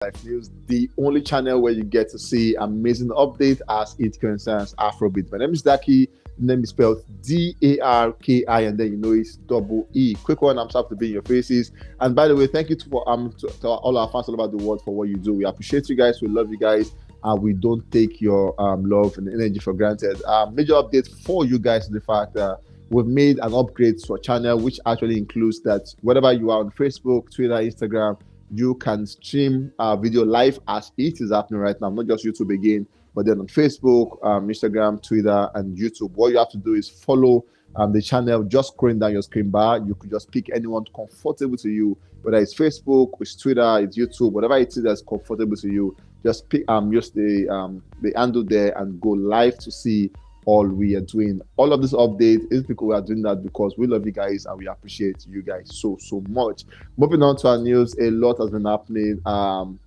Life News, the only channel where you get to see amazing updates as it concerns Afrobeat. My name is Daki. The name is spelled Darki, and then you know it's double E. Quick one, I'm happy to be in your faces. And by the way, thank you to all our fans all over the world for what you do. We appreciate you guys. We love you guys. And we don't take your love and energy for granted. Major update for you guys is the fact that we've made an upgrade to our channel, which actually includes that wherever you are on Facebook, Twitter, Instagram, you can stream video live as it is happening right now. Not just YouTube again, but then on Facebook, Instagram, Twitter, and YouTube. What you have to do is follow the channel. Just scrolling down your screen bar, you could just pick anyone comfortable to you, whether it's Facebook, it's Twitter, it's YouTube, whatever it is that's comfortable to you. Just pick use the handle there and go live to see all we are doing. All of this update is because we are doing that because we love you guys and we appreciate you guys so much. Moving on to our news, a lot has been happening.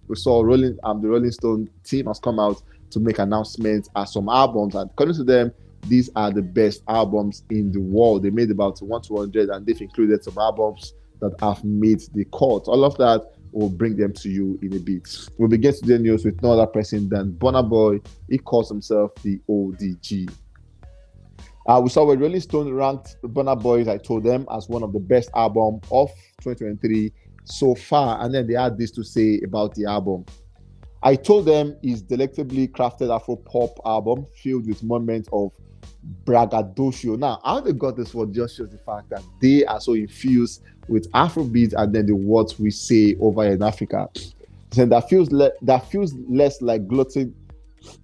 We saw the Rolling Stone team has come out to make announcements as some albums, and according to them, these are the best albums in the world. They made about 100 and they've included some albums that have made the cut. All of that will bring them to you in a bit. We'll begin today's news with no other person than Burna Boy. He calls himself the ODG. We saw where Rolling Stone ranked Burna Boy, I told them, as one of the best album of 2023 so far. And then they had this to say about the album. I told them it's delectably crafted Afro-pop album filled with moments of braggadocio. Now, how they got this word just shows the fact that they are so infused with Afrobeat and then the words we say over in Africa. So that feels less like gloating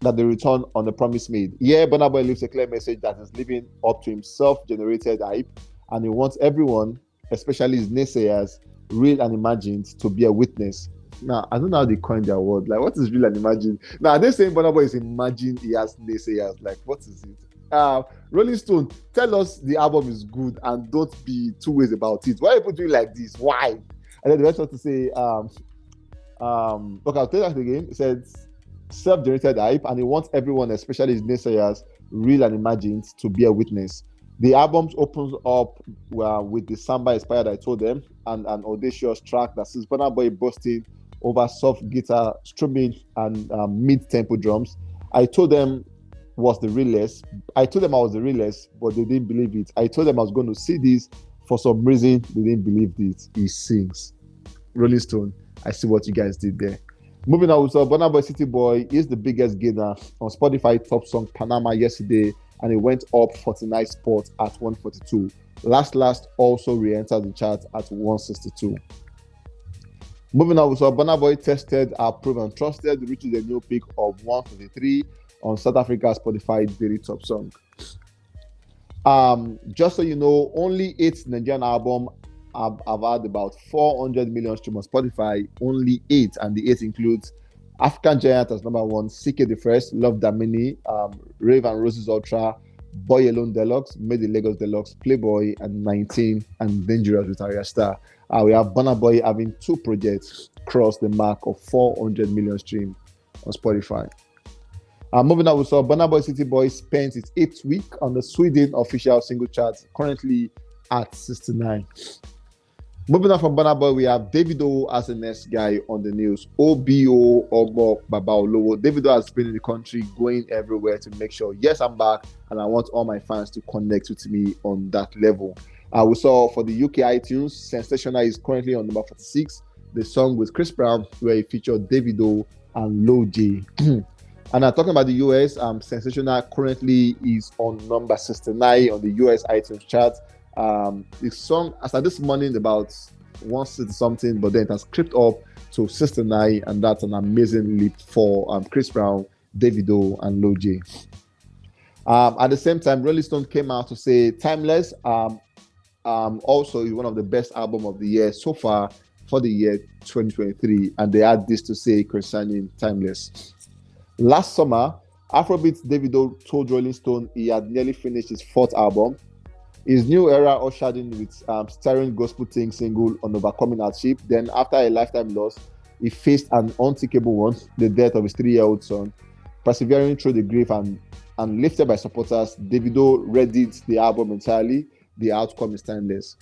that the return on the promise made. Yeah, Burna Boy leaves a clear message that is living up to himself generated hype, and he wants everyone, especially his naysayers, real and imagined, to be a witness. Now, I don't know how they coined their word. Like, what is real and imagined? Now, are they saying Burna Boy is imagined he has naysayers? Like, what is it? Rolling Stone, tell us the album is good and don't be two ways about it. Why are people doing like this? Why? And then the rest to say, okay, I'll tell you that again. It says, self-generated hype, and he wants everyone, especially his naysayers, real and imagined, to be a witness. The album opens up with the samba inspired I told them, and an audacious track that sees Burna Boy busting over soft guitar, strumming, and mid-tempo drums. I told them I was the realest, but they didn't believe it. I told them I was going to see this. For some reason, they didn't believe it. He sings. Rolling Stone, I see what you guys did there. Moving on, so Burna Boy City Boy is the biggest gainer on Spotify top song Panama yesterday, and it went up 49 spots at 142. Last also re-entered the chart at 162. Moving on, so Burna Boy tested, approved and trusted, reaching a new peak of 153 on South Africa's Spotify daily top song. Just so you know, only 8 Nigerian albums have had about 400 million streams on Spotify. Only 8, and the 8 includes African Giant as number 1, Ckay the First, Love Damini, Rave and Roses Ultra, Boy Alone Deluxe, Made in Lagos Deluxe, Playboy, and 19, and Dangerous with Ayra Starr. We have Burna Boy having 2 projects cross the mark of 400 million streams on Spotify. Moving on, we saw Burna Boy City Boy spent its 8th week on the Sweden official single chart, currently at 69. Moving on from Burna Boy, we have Davido as the next guy on the news. OBO, Omah, Baba Olowo. Davido has been in the country, going everywhere to make sure, yes, I'm back, and I want all my fans to connect with me on that level. We saw for the UK iTunes, Sensational is currently on number 46, the song with Chris Brown, where he featured Davido and Lil J. And talking about the US, Sensational currently is on number 69 on the US iTunes chart. The song, as at this morning, about 160 something, but then it has crept up to 69, and that's an amazing leap for Chris Brown, Davido, and Lil J. At the same time, Rolling Stone came out to say Timeless also is one of the best albums of the year so far for the year 2023, and they had this to say concerning Timeless. Last summer, Afrobeats Davido told Rolling Stone he had nearly finished his 4th album. His new era ushered in with starring Gospel Ting single on overcoming hardship. Then, after a lifetime loss, he faced an unthinkable one, the death of his 3-year-old son. Persevering through the grief and lifted by supporters, Davido readied the album entirely. The outcome is timeless.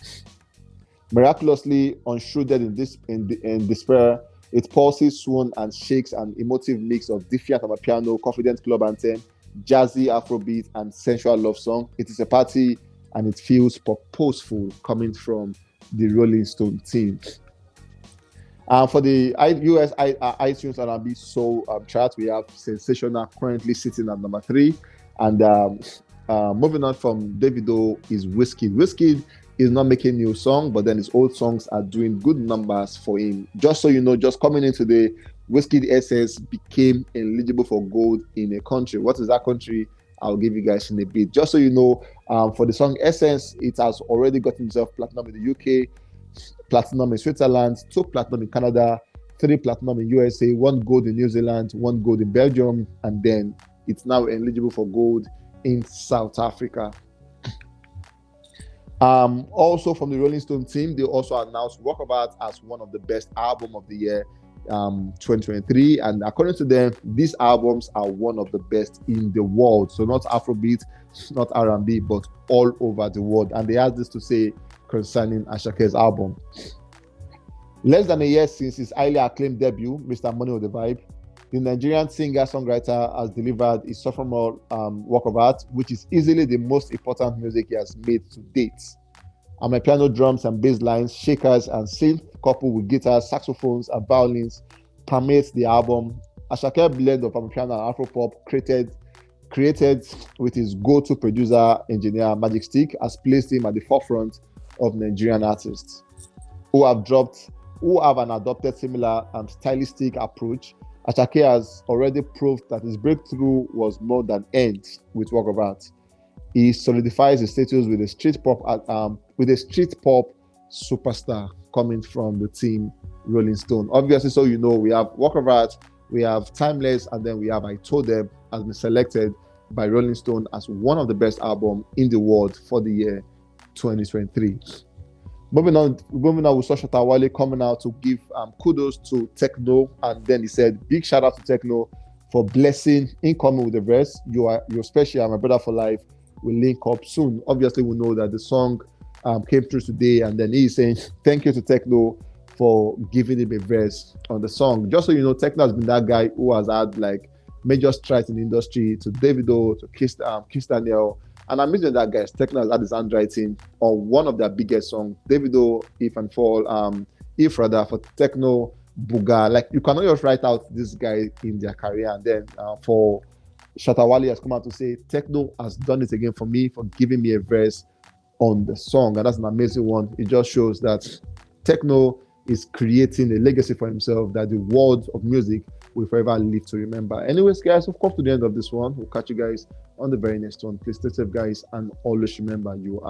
Miraculously, unshrouded in despair, It pulses, swoon, and shakes an emotive mix of different piano, confident club anthem, jazzy Afrobeat, and sensual love song. It is a party and it feels purposeful coming from the Rolling Stone team. For the US iTunes R&B Soul chart, we have Sensational currently sitting at number 3. And moving on from Davido is WIZKID. WIZKID is not making new song, but then his old songs are doing good numbers for him. Just so you know, just coming in today, WIZKID Essence became eligible for gold in a country. What is that country? I'll give you guys in a bit. Just so you know, for the song Essence, it has already gotten itself platinum in the UK, platinum in Switzerland, 2 platinum in Canada, 3 platinum in USA, 1 gold in New Zealand, 1 gold in Belgium, and then it's now eligible for gold in South Africa. Also from the Rolling Stone team, they also announced Work of Art as one of the best album of the year 2023, and according to them, these albums are one of the best in the world. So not Afrobeat, not R&B, but all over the world. And they had this to say concerning Asake's album. Less than a year since his highly acclaimed debut, Mr. Money with the Vibe, the Nigerian singer-songwriter has delivered his sophomore work of art, which is easily the most important music he has made to date. Piano, drums, and bass lines, shakers, and synth, coupled with guitars, saxophones, and violins, permeates the album. Asake blend of piano and Afropop created with his go-to producer, engineer Magic Stick, has placed him at the forefront of Nigerian artists who have an adopted similar and stylistic approach. Asake has already proved that his breakthrough was more than end with Work of Art. He solidifies his status with a street pop superstar coming from the team Rolling Stone. Obviously, so you know, we have Work of Art, we have Timeless, and then we have I Told Them has been selected by Rolling Stone as one of the best albums in the world for the year 2023. Moving on, we saw Shatta Wale coming out to give kudos to Techno, and then he said, big shout out to Techno for blessing incoming with the verse. You're special, my brother for life. We'll link up soon. Obviously, we know that the song came through today, and then he's saying thank you to Techno for giving him a verse on the song. Just so you know, Techno has been that guy who has had like major strides in the industry, to Davido, to Kiss Daniel. And I'm mentioning that guys, Techno has had his handwriting on one of their biggest songs, Davido, If and Fall, If rather, for Techno, Buga. Like, you cannot just write out this guy in their career. And then for Shatta Wale has come out to say, Techno has done it again for me, for giving me a verse on the song. And that's an amazing one. It just shows that Techno is creating a legacy for himself that the world of music will forever live to remember. Anyways, guys, we've come to the end of this one. We'll catch you guys on the very next one. Please stay safe, guys, and always remember you are